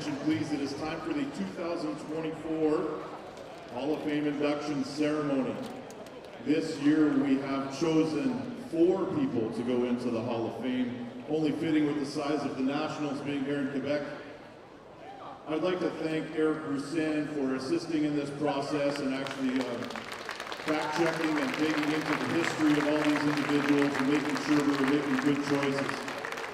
attention, please. It is time for the 2024 Hall of Fame induction ceremony. This year we have chosen 4 people to go into the Hall of Fame, only fitting with the size of the Nationals being here in Quebec. I'd like to thank Eric Roussin for assisting in this process and actually fact-checking and digging into the history of all these individuals and making sure we were making good choices.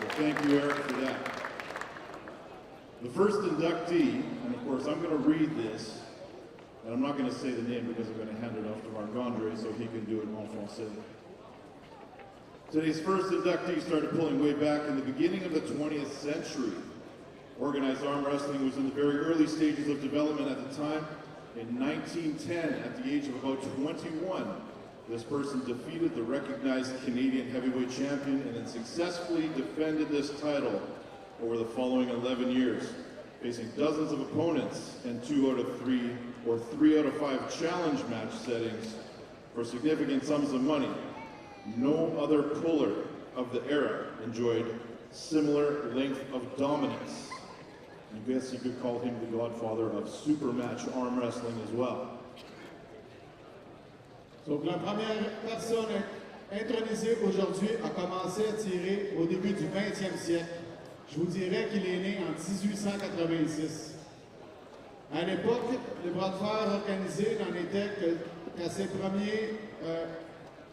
So thank you, Eric, for that. The first inductee, and of course I'm going to read this, and I'm not going to say the name because I'm going to hand it off to Marc-Andre so he can do it en français. Today's first inductee started pulling way back in the beginning of the 20th century. Organized arm wrestling was in the very early stages of development at the time. In 1910, at the age of about 21, this person defeated the recognized Canadian heavyweight champion and then successfully defended this title over the following 11 years, facing dozens of opponents and 2 out of 3 or 3 out of 5 challenge match settings for significant sums of money. No other puller of the era enjoyed similar length of dominance. I guess you could call him the godfather of supermatch arm wrestling as well. Donc la première personne intronisée aujourd'hui a commencé à tirer au début du 20e siècle. Je vous dirais qu'il est né en 1886. À l'époque, le bras de fer organisé n'en était qu'à ses premières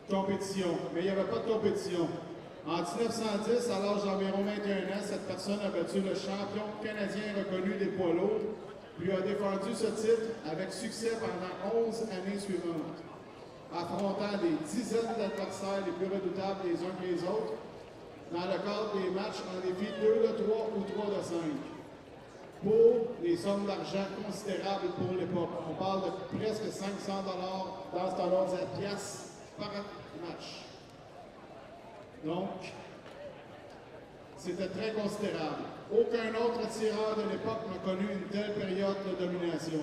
compétitions, mais il n'y avait pas de compétition. En 1910, à l'âge d'environ 21 ans, cette personne a battu le champion canadien reconnu des poids lourds, puis a défendu ce titre avec succès pendant 11 années suivantes, affrontant des dizaines d'adversaires les plus redoutables les uns que les autres, dans le cadre des matchs en défi 2 de 3 ou 3 de 5, pour des sommes d'argent considérables pour l'époque. On parle de presque 500 $, dans ce temps-là, de piastres par match. Donc, c'était très considérable. Aucun autre tireur de l'époque n'a connu une telle période de domination.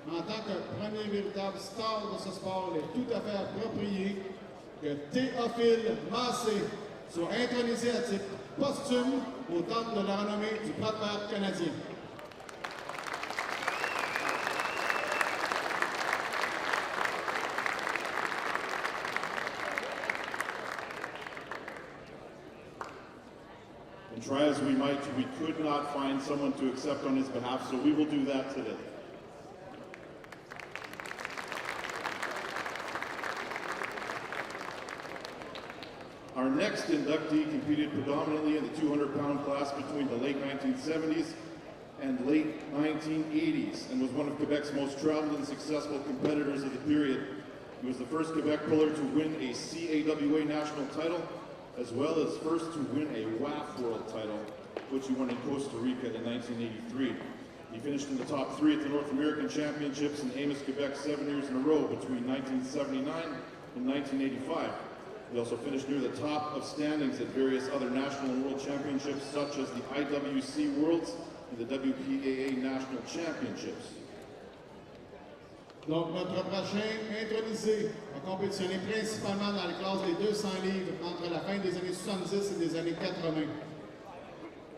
En tant que premier véritable star de ce sport, il est tout à fait approprié que Théophile Massé soit intronisé à titre posthume au temple de la renommée du bras de fer canadien. Try as we might, we could not find someone to accept on his behalf, so we will do that today. Our next inductee competed predominantly in the 200-pound class between the late 1970s and late 1980s and was one of Quebec's most traveled and successful competitors of the period. He was the first Quebec puller to win a CAWA national title, as well as first to win a WAF World title, which he won in Costa Rica in 1983. He finished in the top 3 at the North American Championships in Amos, Quebec 7 years in a row between 1979 and 1985. He also finished near the top of standings at various other national and world championships, such as the IWC Worlds and the WPAA National Championships. Donc, notre prochain intronisé a compétitionné principalement dans les classes des 200 livres entre la fin des années 70 et des années 80.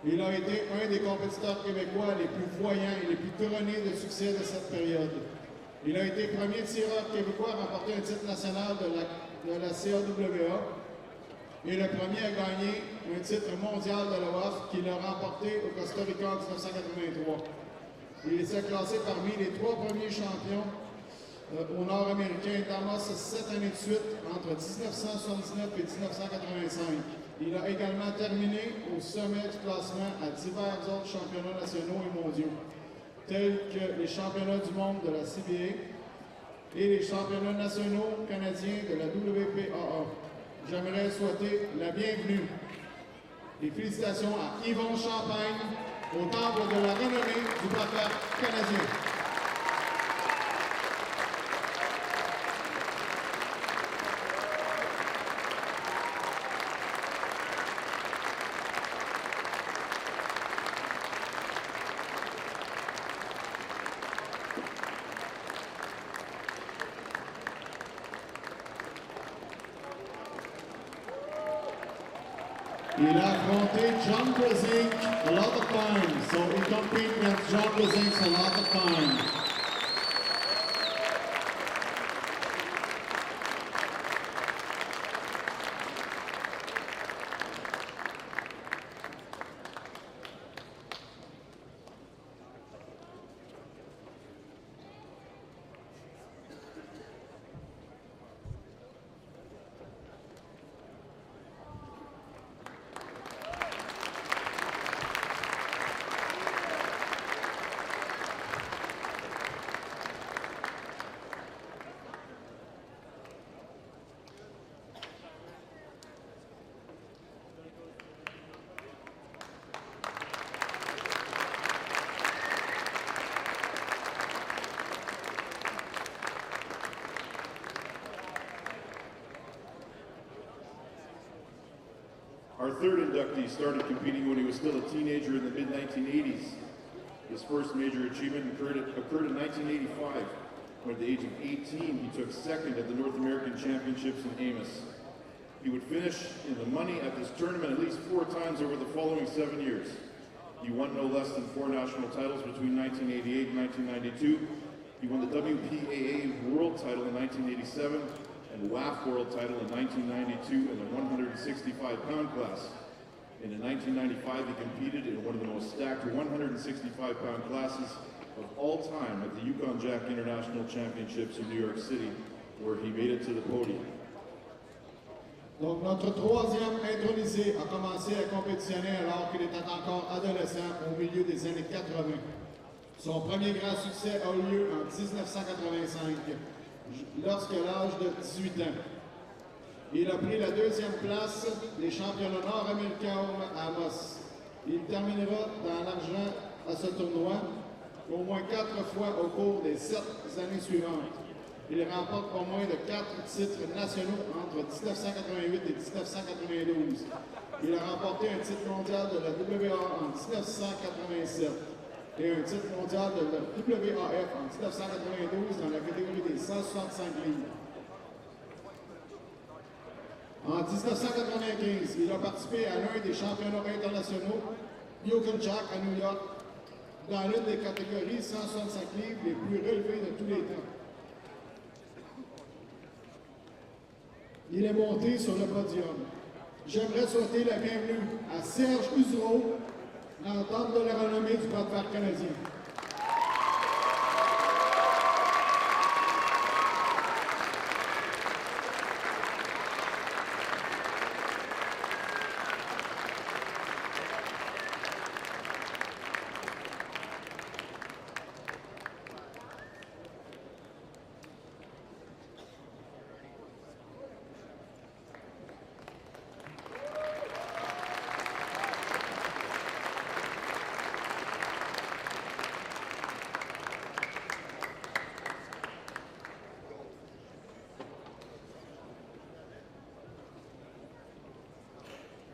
Il a été un des compétiteurs québécois les plus voyants et les plus couronnés de succès de cette période. Il a été premier tireur québécois à remporter un titre national de la CAWA et le premier à gagner un titre mondial de la WAF qu'il a remporté au Costa Rica en 1983. Il s'est classé parmi les 3 premiers champions au nord-américain d'Amos 7 années de suite entre 1979 et 1985. Il a également terminé au sommet du classement à divers autres championnats nationaux et mondiaux, tels que les championnats du monde de la CBA et les championnats nationaux canadiens de la WPAA. J'aimerais souhaiter la bienvenue et félicitations à Yvon Champagne au temple de la renommée du bras de fer canadien. Il a affronté John Brezink a lot of times, so he competed against John Brezink a lot of times. Our third inductee started competing when he was still a teenager in the mid-1980s. His first major achievement occurred in 1985, when at the age of 18 he took second at the North American Championships in Amos. He would finish in the money at this tournament at least 4 times over the following 7 years. He won no less than 4 national titles between 1988 and 1992. He won the WPAA World title in 1987, and WAF World title in 1992 in the 165-pound class. And in 1995, he competed in one of the most stacked 165-pound classes of all time at the Yukon Jack International Championships in New York City, where he made it to the podium. Donc, notre troisième intronisé a commencé à compétitionner alors qu'il était encore adolescent au milieu des années 80. Son premier grand succès a eu lieu en 1985. Lorsqu'il a l'âge de 18 ans. Il a pris la 2e place des championnats nord-américains à Amos. Il terminera dans l'argent à ce tournoi au moins 4 fois au cours des 7 années suivantes. Il remporte pas moins de 4 titres nationaux entre 1988 et 1992. Il a remporté un titre mondial de la WA en 1987. Et un titre mondial de la WAF en 1992 dans la catégorie des 165 livres. En 1995, il a participé à l'un des championnats internationaux Yukon Jack à New York dans l'une des catégories 165 livres les plus relevées de tous les temps. Il est monté sur le podium. J'aimerais souhaiter la bienvenue à Serge Usureau, l'entente de la renommée du bras de fer canadien.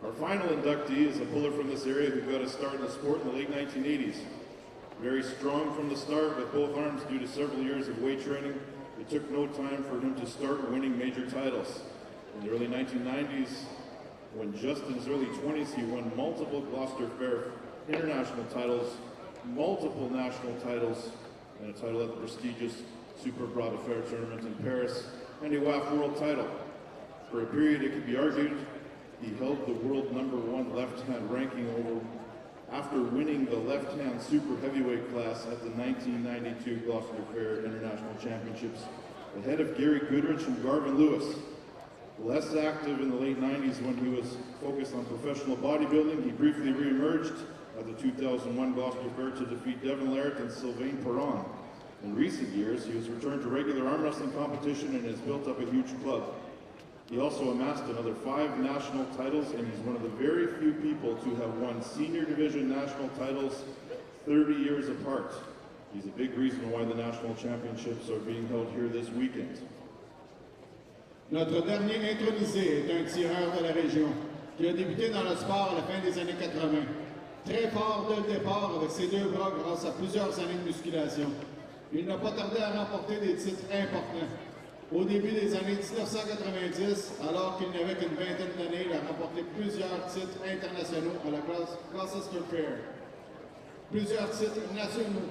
Our final inductee is a puller from this area who got a start in the sport in the late 1980s. Very strong from the start with both arms due to several years of weight training, it took no time for him to start winning major titles. In the early 1990s, when just in his early 20s, he won multiple Gloucester Fair international titles, multiple national titles, and a title at the prestigious Super Bras de Fer tournament in Paris, and a WAF world title. For a period, it could be argued he held the world #1 left-hand ranking after winning the left-hand super heavyweight class at the 1992 Gloucester Fair International Championships, ahead of Gary Goodrich and Garvin Lewis. Less active in the late 90s when he was focused on professional bodybuilding, he briefly re-emerged at the 2001 Gloucester Fair to defeat Devin Larratt and Sylvain Perron. In recent years, he has returned to regular arm wrestling competition and has built up a huge club. He also amassed another 5 national titles, and he's one of the very few people to have won senior division national titles 30 years apart. He's a big reason why the national championships are being held here this weekend. Notre dernier intronisé est un tireur de la région qui a débuté dans le sport à la fin des années 80. Très fort dès le départ avec ses 2 bras grâce à plusieurs années de musculation. Il n'a pas tardé à remporter des titres importants. Au début des années 1990, alors qu'il n'avait qu'une vingtaine d'années, il a remporté plusieurs titres internationaux à la Gloucester Fair. Plusieurs titres nationaux.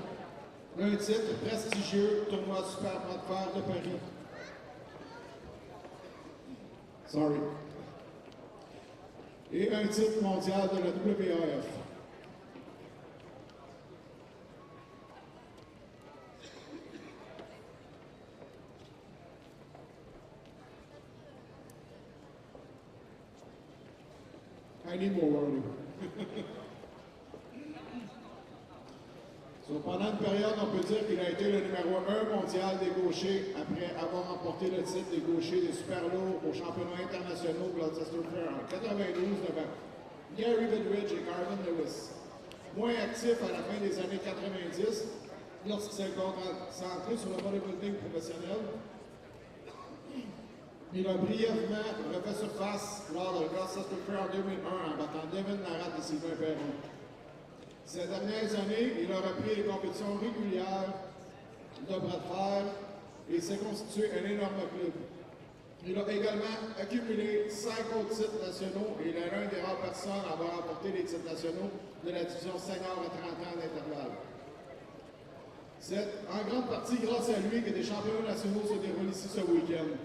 Un titre prestigieux, tournoi Super Bras de Fer de Paris. Sorry. Et un titre mondial de la WAF. I need more wording. So, pendant une période, on peut dire qu'il a été le numéro 1 mondial des gauchers après avoir remporté le titre des gauchers des super lourds aux championnats internationaux Gloucester Fair en 92 devant Gary Goodridge et Garvin Lewis. Moins actif à la fin des années 90, lorsqu'il s'est concentré sur le bodybuilding professionnel, il a brièvement refait surface lors de Gloucester Fair en 2001 en battant Devin Narat et Sylvain Perron. Ces dernières années, il a repris les compétitions régulières de bras de fer et s'est constitué un énorme club. Il a également accumulé 5 autres titres nationaux et il est l'un des rares personnes à avoir remporté les titres nationaux de la division senior à 30 ans d'intervalle. C'est en grande partie grâce à lui que des championnats nationaux se déroulent ici ce week-end.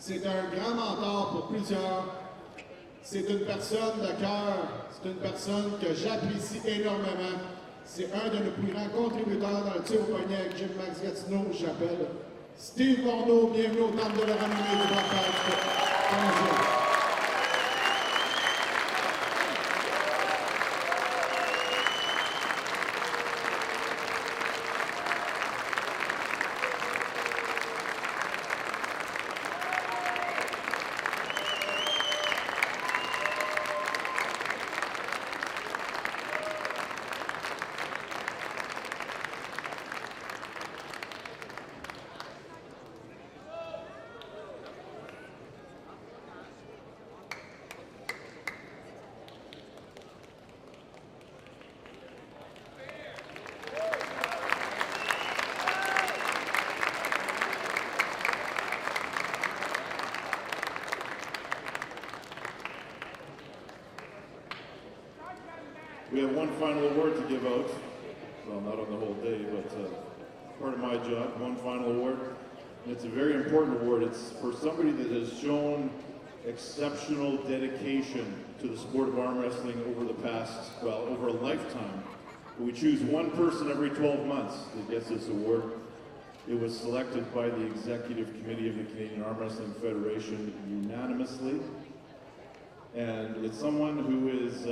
C'est un grand mentor pour plusieurs. C'est une personne de cœur, c'est une personne que j'apprécie énormément. C'est un de nos plus grands contributeurs dans le tir au poignet avec Jim Max Gatineau, j'appelle Steve Bordeaux. Bienvenue au temple de la renommée du Grand. We have one final award to give out. Well, not on the whole day, but part of my job. One final award. And it's a very important award. It's for somebody that has shown exceptional dedication to the sport of arm wrestling over the past, well, over a lifetime. We choose one person every 12 months that gets this award. It was selected by the Executive Committee of the Canadian Arm Wrestling Federation unanimously. And it's someone who is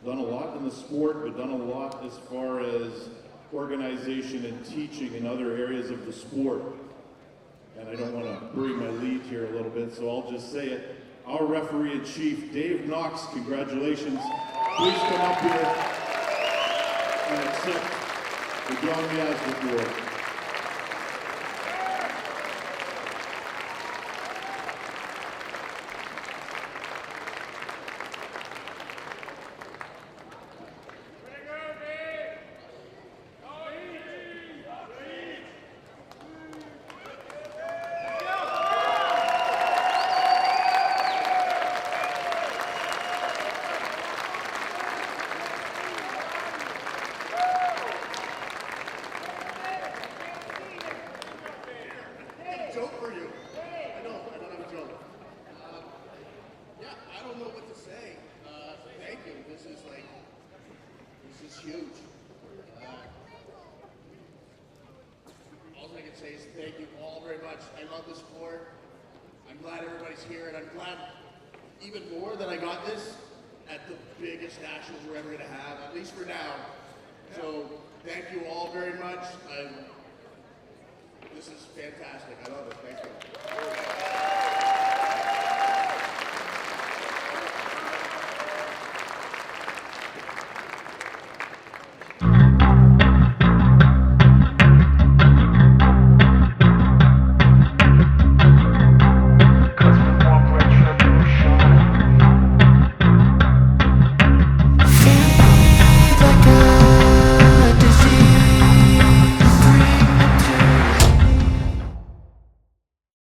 done a lot in the sport, but done a lot as far as organization and teaching in other areas of the sport. And I don't want to bury my lead here a little bit, so I'll just say it. Our referee-in-chief, Dave Knox, congratulations. Please come up here and accept the John Miazdzyk Award. Huge. All I can say is thank you all very much. I love the sport. I'm glad everybody's here, and I'm glad even more that I got this at the biggest nationals we're ever going to have, at least for now. So thank you all very much. This is fantastic. I love it. Thank you.